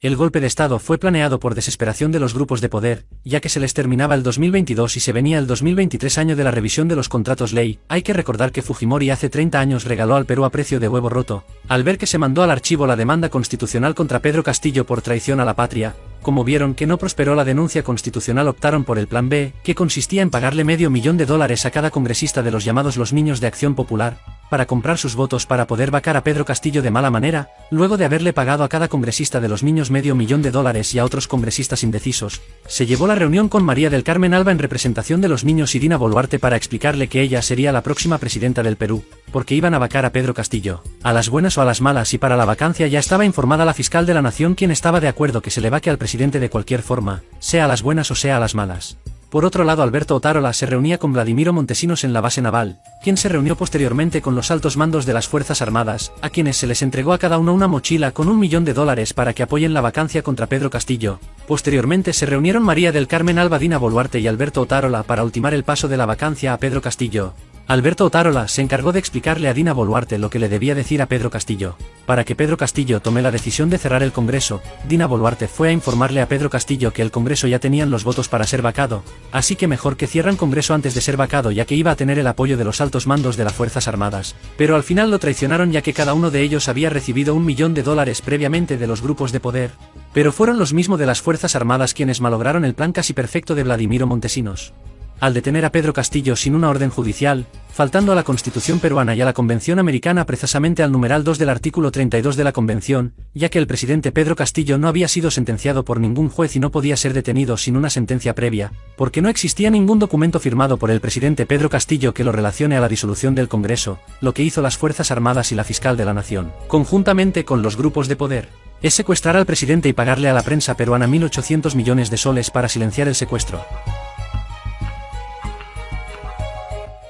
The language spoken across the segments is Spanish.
El golpe de Estado fue planeado por desesperación de los grupos de poder, ya que se les terminaba el 2022 y se venía el 2023, año de la revisión de los contratos ley. Hay que recordar que Fujimori hace 30 años regaló al Perú a precio de huevo roto, al ver que se mandó al archivo la demanda constitucional contra Pedro Castillo por traición a la patria. Como vieron que no prosperó la denuncia constitucional, optaron por el plan B, que consistía en pagarle $500,000 a cada congresista de los llamados los Niños de Acción Popular, para comprar sus votos para poder vacar a Pedro Castillo de mala manera. Luego de haberle pagado a cada congresista de los niños $500,000 y a otros congresistas indecisos, se llevó la reunión con María del Carmen Alba en representación de los niños y Dina Boluarte para explicarle que ella sería la próxima presidenta del Perú, porque iban a vacar a Pedro Castillo, a las buenas o a las malas, y para la vacancia ya estaba informada la fiscal de la nación, quien estaba de acuerdo que se le vaque al presidente de cualquier forma, sea a las buenas o sea a las malas. Por otro lado, Alberto Otárola se reunía con Vladimiro Montesinos en la base naval, quien se reunió posteriormente con los altos mandos de las Fuerzas Armadas, a quienes se les entregó a cada uno una mochila con $1,000,000 para que apoyen la vacancia contra Pedro Castillo. Posteriormente se reunieron María del Carmen Alba, Dina Boluarte y Alberto Otárola para ultimar el paso de la vacancia a Pedro Castillo. Alberto Otárola se encargó de explicarle a Dina Boluarte lo que le debía decir a Pedro Castillo. Para que Pedro Castillo tome la decisión de cerrar el Congreso, Dina Boluarte fue a informarle a Pedro Castillo que el Congreso ya tenían los votos para ser vacado, así que mejor que cierran Congreso antes de ser vacado, ya que iba a tener el apoyo de los altos mandos de las Fuerzas Armadas. Pero al final lo traicionaron, ya que cada uno de ellos había recibido $1,000,000 previamente de los grupos de poder. Pero fueron los mismos de las Fuerzas Armadas quienes malograron el plan casi perfecto de Vladimiro Montesinos. Al detener a Pedro Castillo sin una orden judicial, faltando a la Constitución peruana y a la Convención Americana, precisamente al numeral 2 del artículo 32 de la Convención, ya que el presidente Pedro Castillo no había sido sentenciado por ningún juez y no podía ser detenido sin una sentencia previa, porque no existía ningún documento firmado por el presidente Pedro Castillo que lo relacione a la disolución del Congreso. Lo que hizo las Fuerzas Armadas y la fiscal de la nación, conjuntamente con los grupos de poder, es secuestrar al presidente y pagarle a la prensa peruana 1.800 millones de soles para silenciar el secuestro.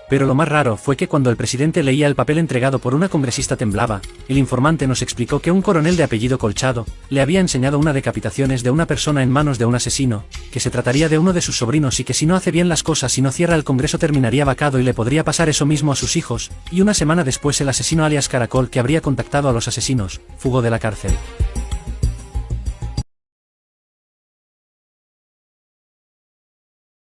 Pero lo más raro fue que cuando el presidente leía el papel entregado por una congresista temblaba. El informante nos explicó que un coronel de apellido Colchado le había enseñado una decapitación de una persona en manos de un asesino, que se trataría de uno de sus sobrinos y que si no hace bien las cosas y no cierra el Congreso terminaría vacado y le podría pasar eso mismo a sus hijos. Y una semana después el asesino alias Caracol, que habría contactado a los asesinos, fugó de la cárcel.